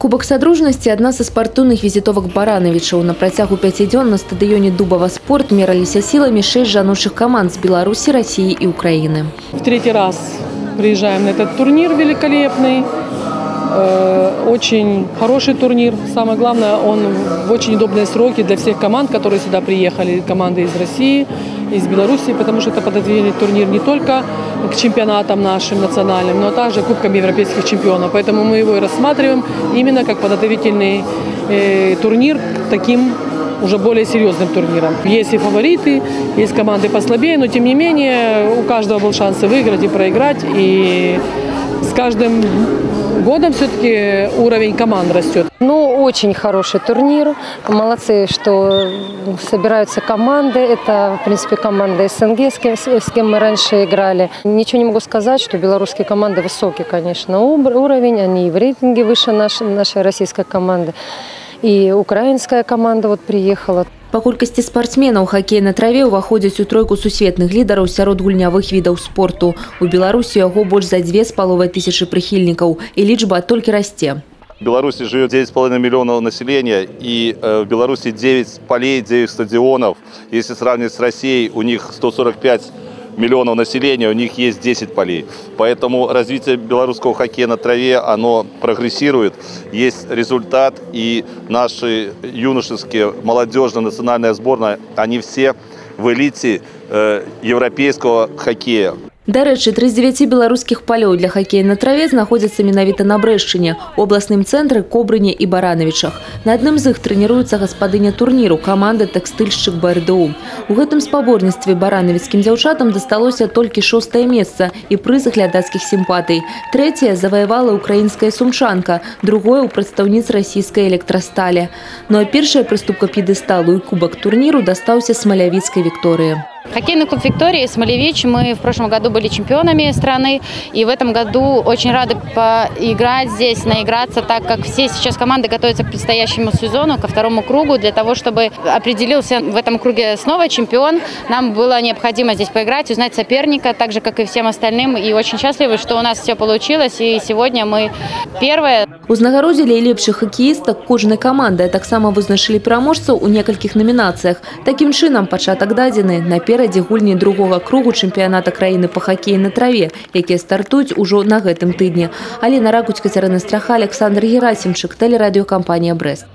Кубок Содружности – одна со спартыўных визитовок баранавічаў. На працягу 5 дзён на стадионе Дубова спорт мераліся силами 6 жаночых команд с Беларуси, России и Украины. В третий раз приезжаем на этот турнир великолепный. Очень хороший турнир. Самое главное, он в очень удобные сроки для всех команд, которые сюда приехали. Команды из России, из Беларуси, потому что это подготовительный турнир не только к чемпионатам нашим национальным, но также Кубкам европейских чемпионов. Поэтому мы его и рассматриваем именно как подготовительный турнир к таким уже более серьезным турнирам. Есть и фавориты, есть команды послабее, но тем не менее у каждого был шанс выиграть и проиграть. И с каждым годом все-таки уровень команд растет. Ну, очень хороший турнир. Молодцы, что собираются команды. Это, в принципе, команда СНГ, с кем мы раньше играли. Ничего не могу сказать, что белорусские команды высокие, конечно, уровень. Они и в рейтинге выше нашей российской команды. И украинская команда вот приехала. По колькасці спортсменаў хоккей на траве ўваходзіць у тройку сусветных лідараў сярод гульнявых відаў спорту. У Беларусі яго больш за 2500 прыхільнікаў, і лічба толькі расце. В Беларуси живет 9,5 миллионов населения, и в Беларуси 9 полей, 9 стадионов. Если сравнивать с Россией, у них 145 миллионов населения, у них есть 10 полей. Поэтому развитие белорусского хоккея на траве, оно прогрессирует. Есть результат, и наши юношеские, молодежная национальная сборная, они все в элите европейского хоккея. До рэчы, 39 беларускіх палёў для хоккея на траве знаходзяцца менавіта на Брэшчыне, у абласным цэнтры, Кобрыне і Баранавічах. На адным з іх трэніруецца гаспадыня турніру, каманда «Тэкстыльшчык БРДУ». У гэтым спаборніцтве баранавіцкім дзяўчатам дасталося толькі 6-е месца і прыз глядацкіх сімпатый. 3-е заваявала украінская сумчанка, другое – у прадстаўніц расійскай электрасталі. Ну а першая прыступка п'едэсталу і кубак турніру дастаўся смалявіцкай Вікторыі. Хоккейный клуб «Виктория» Смолевич. Мы в прошлом году были чемпионами страны. И в этом году очень рады поиграть здесь, наиграться, так как все сейчас команды готовятся к предстоящему сезону, ко второму кругу. Для того, чтобы определился в этом круге снова чемпион, нам было необходимо здесь поиграть, узнать соперника, так же, как и всем остальным. И очень счастливы, что у нас все получилось. И сегодня мы первые. Узнагародзілі і лепшых хакеістак кожнай каманды, а таксама вызначылі пераможцаў у некалькіх намінацыях. Такім чынам пачатак дадзены. Наперадзе гульні другога кругу чэмпіяната краіны па хакеі на траве, якія стартуюць ужо на гэтым тыдні. Алена Ракуць, Кацярына Страха, Александр Герасимчык, тэлерадыёкампанія «Брэст».